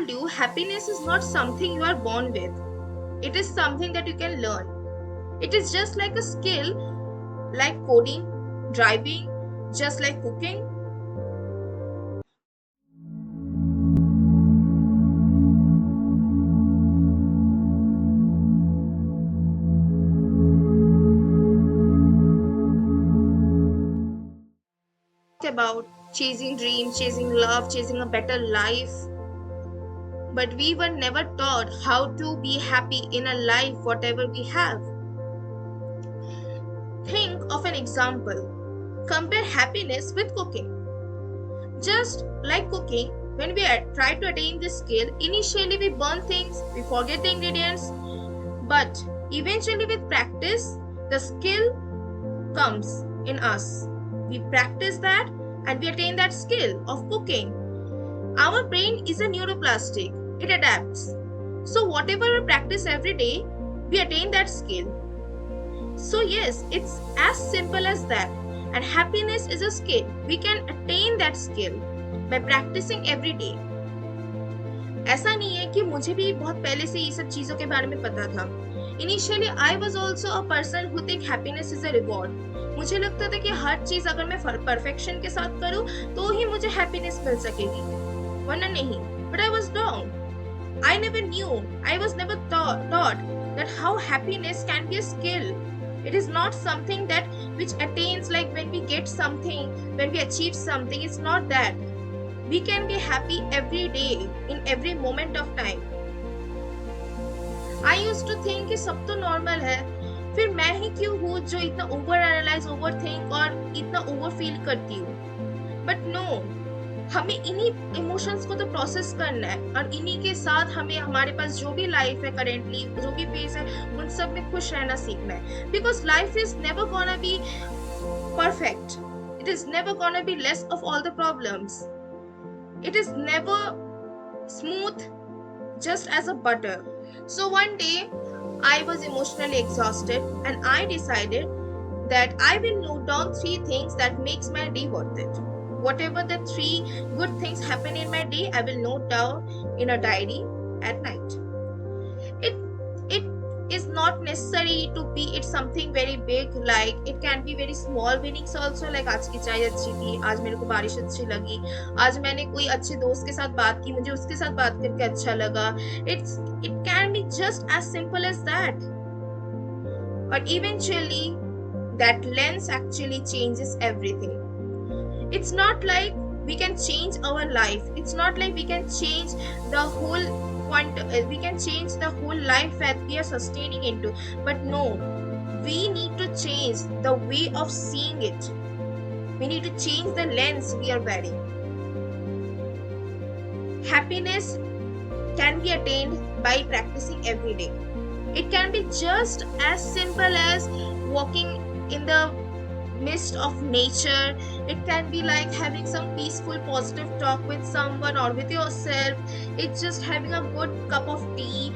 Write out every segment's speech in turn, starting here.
told you, happiness is not something you are born with. It is something that you can learn. It is just like a skill, like coding, driving, just like cooking. About chasing dreams, chasing love, chasing a better life. But we were never taught how to be happy in a life, whatever we have. Think of an example. Compare happiness with cooking. Just like cooking, when we try to attain this skill, initially we burn things, we forget the ingredients, but eventually with practice, the skill comes in us. We practice that and we attain that skill of cooking. Our brain is a neuroplastic, it adapts. So, whatever we practice every day, we attain that skill. So, yes, it's as simple as that. And happiness is a skill. We can attain that skill by practicing every day. ऐसा नहीं है कि मुझे भी बहुत पहले से ये सब चीज़ों के बारे में पता था. Initially, I was also a person who think happiness is a reward. मुझे लगता था कि हर चीज़ अगर मैं परफेक्शन के साथ करूँ तो ही मुझे हैप्पीनेस मिल सकेगी, वरना नहीं. But I was wrong. I never knew. I was never taught that how happiness can be a skill. It is not something that which attains like when we get something, when we achieve something. It's not that. We can be happy every day, in every moment of time. I used to think कि सब तो normal है, फिर मैं ही क्यों हूँ जो इतना ओवर एनालाइज, ओवर थिंक और इतना ओवर फील करती हूँ. बट नो, हमें इन्हीं इमोशंस को तो प्रोसेस करना है और इन्हीं के साथ हमें हमारे पास जो भी लाइफ है करेंटली, जो भी फेज है, उन सब में खुश रहना सीखना है. Because life is never gonna be perfect. It is never gonna be less of all the problems. It is never smooth, just as a butter. So one day, I was emotionally exhausted and I decided that I will note down 3 things that makes my day worth it. Whatever the 3 good things happen in my day, I will note down in a diary at night. It is not necessary to be it's something very big, like it can be very small winnings also, like आज की चाय अच्छी थी, आज मेरे को बारिश अच्छी लगी, आज मैंने कोई अच्छे दोस्त के साथ बात की, मुझे उसके साथ बात करके अच्छा लगा. It can be just as simple as that. But eventually that lens actually changes everything. It's not like we can change our life. It's not like we can change the whole we can change the whole life that we are sustaining into. But no, we need to change the way of seeing it. We need to change the lens we are wearing. Happiness can be attained by practicing every day. It can be just as simple as walking in the midst of nature. It can be like having some peaceful positive talk with someone or with yourself. It's just having a good cup of tea.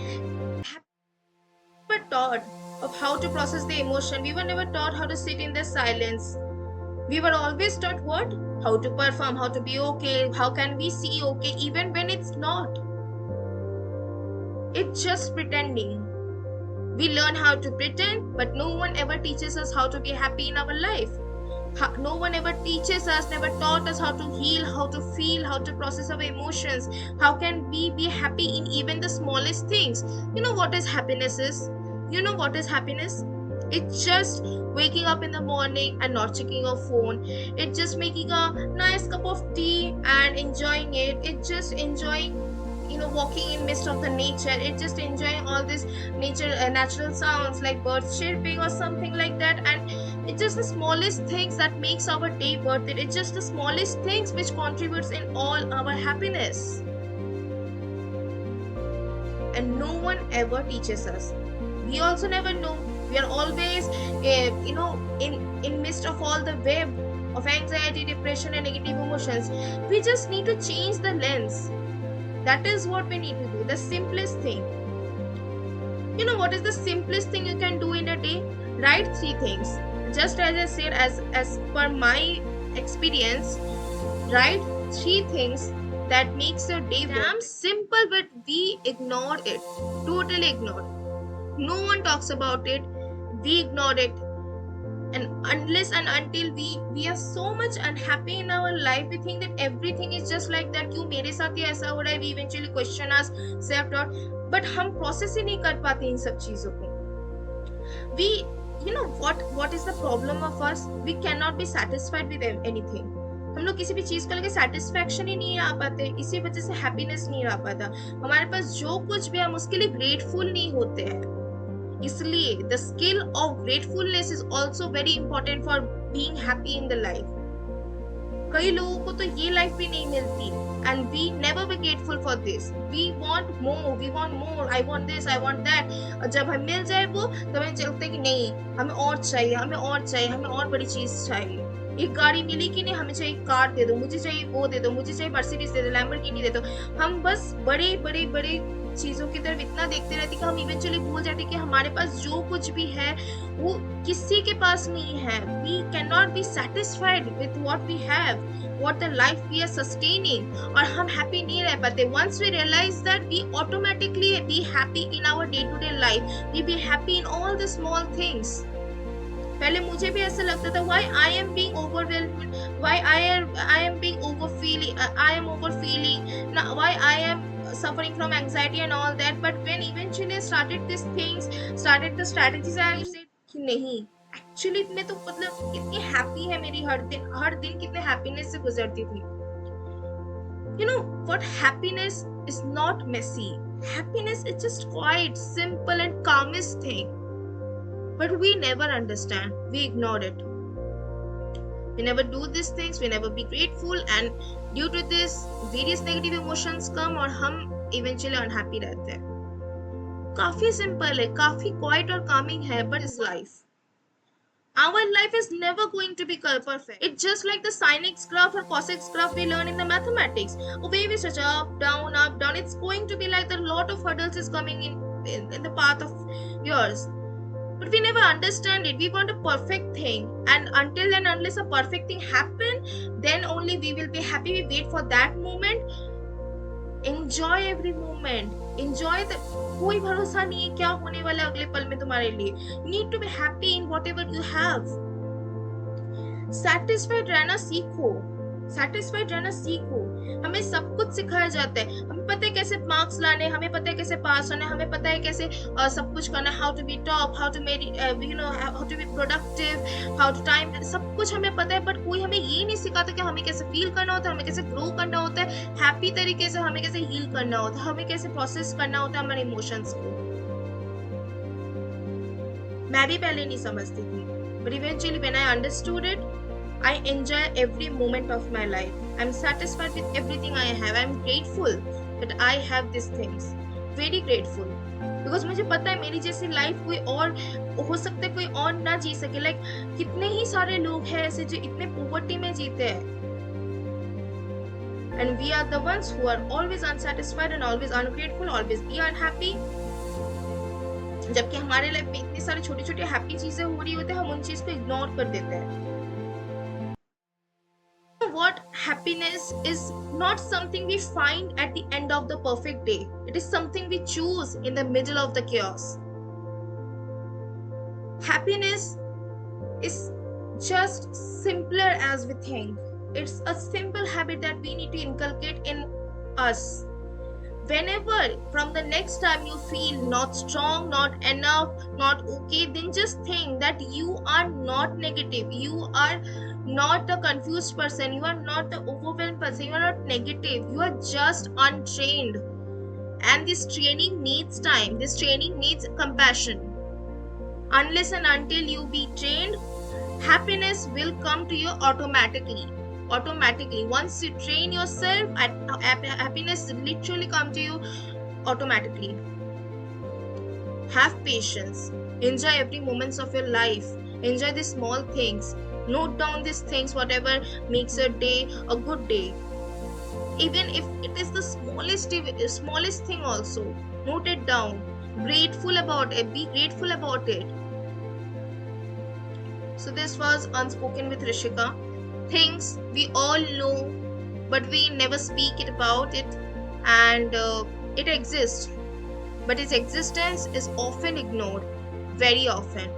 We were taught of how to process the emotion. We were never taught how to sit in the silence. We were always taught what? How to perform, how to be okay, how can we see okay even when it's not. It's just pretending. We learn how to pretend, but no one ever teaches us how to be happy in our life. No one ever teaches us, never taught us how to heal, how to feel, how to process our emotions. How can we be happy in even the smallest things? You know what is happiness is? You know what is happiness? It's just waking up in the morning and not checking your phone. It's just making a nice cup of tea and enjoying it. It's just enjoying walking in midst of the nature. It's just enjoying all this natural sounds like birds chirping or something like that. And it's just the smallest things that makes our day worth it. It's just the smallest things which contributes in all our happiness. And no one ever teaches us. We also never know. We are always in midst of all the web of anxiety, depression and negative emotions. We just need to change the lens. That is what we need to do. The simplest thing. You know what is the simplest thing you can do in a day? Write 3 things. Just as I said, as per my experience, write 3 things that makes your day damn simple, but we ignore it, totally ignore. No one talks about it, we ignore it. And unless and until we are so much unhappy in our life, we think that everything is just like that, क्यों मेरे साथ ही ऐसा हो रहा है, we eventually question us self doubt, but हम process ही नहीं कर पाते इन सब चीजों को. We, you know what is the problem of us? We cannot be satisfied with anything. हम लोग किसी भी चीज को लेके सेटिस्फैक्शन ही नहीं आ पाते, इसी वजह से हैप्पीनेस नहीं आ पाता. हमारे पास जो कुछ भी, हम उसके लिए ग्रेटफुल नहीं होते हैं. इसलिए the skill of gratefulness is also very important for being happy in the life. कई लोगों को तो ये लाइफ भी नहीं मिलती, and we never be grateful for this. We want more, I want this, I want that. जब हमें मिल जाए वो, तो हमें चलता है कि नहीं, हमें और चाहिए, हमें और चाहिए, हमें और बड़ी चीज चाहिए. एक गाड़ी मिली कि नहीं, हमें चाहिए कार दे दो, मुझे चाहिए वो दे दो, मुझे चाहिए मर्सिडीज दे दो, लैम्बोर्गिनी दे दो. हम बस बड़े बड़े बड़े चीजों की तरफ इतना देखते रहते कि हम इवेंचुअली भूल जाते कि हमारे पास जो कुछ भी है वो किसी के पास नहीं है. We can not be satisfied with what we have, what the life we are sustaining, और हम हैप्पी नहीं रह पाते. Once we realise that, we automatically be happy in our day to day life. We be happy in all the small things. पहले मुझे भी ऐसा लगता था, why I am being overwhelmed, why I am being overfeeling, I am overfeeling, why I am suffering from anxiety and all that. But when eventually I started these things, started the strategies, I said कि नहीं, actually मैं तो मतलब कितनी happy है मेरी, हर दिन कितने happiness से गुजरती थी. You know what, happiness is not messy. Happiness is just quiet, simple and calmest thing. But we never understand, we ignore it. We never do these things, we never be grateful, and due to this various negative emotions come और हम eventually unhappy रहते हैं. काफी simple है, काफी quiet और calming है, but it's life. Our life is never going to be perfect. It's just like the sin x graph or cos x graph we learn in the mathematics. Way we stretch up, down, it's going to be like the lot of hurdles is coming in the path of yours. But we never understand it. We want a perfect thing, and until and unless a perfect thing happen, then only we will be happy. We wait for that moment. Enjoy every moment. Enjoy the. कोई भरोसा नहीं है क्या होने वाला अगले पल में तुम्हारे लिए. Need to be happy in whatever you have. Satisfied रहना सीखो. Satisfied रहना सीखो. हमें सब कुछ सिखाया जाता है. हमें पता है कैसे मार्क्स लाने, हमें पता है कैसे पास होना, हमें पता है कैसे सब कुछ करना, how to be top, how to how to be productive, how to time, सब कुछ हमें पता है. बट कोई हमें ये नहीं सिखाता कि हमें कैसे फील करना होता है, हमें कैसे ग्रो करना होता है, हैप्पी तरीके से हमें कैसे हील करना होता है, हमें कैसे प्रोसेस करना होता है हमारे इमोशंस को. मैं भी पहले नहीं समझती थी, but eventually when I understood it, I enjoy every moment of my life. I'm satisfied with everything I have. I'm grateful that I have these things. Very grateful. Because मुझे पता है मेरी जैसी लाइफ कोई और हो सकता है, कोई और ना जी सके. Like कितने ही सारे लोग हैं ऐसे जो इतने पोवर्टी में जीते हैं. And we are the ones who are always unsatisfied and always ungrateful, always be unhappy. जबकि हमारे लाइफ में इतनी सारी छोटी छोटी हैप्पी चीजें हो रही होती है, हम उन चीज को इग्नोर कर देते हैं. What, happiness is not something we find at the end of the perfect day. It is something we choose in the middle of the chaos. Happiness is just simpler as we think. It's a simple habit that we need to inculcate in us. Whenever from the next time you feel not strong, not enough, not okay, then just think that you are not negative. You are not a confused person. You are not the overwhelmed person. You are not negative. You are just untrained. And this training needs time. This training needs compassion. Unless and until you be trained, happiness will come to you automatically. Once you train yourself, happiness literally come to you automatically. Have patience. Enjoy every moments of your life. Enjoy the small things. Note down these things, whatever makes your day a good day. Even if it is the smallest thing also, note it down. Grateful about it. Be grateful about it. So this was Unspoken with Rishika. Things we all know but we never speak it about it, and it exists, but its existence is often ignored, very often.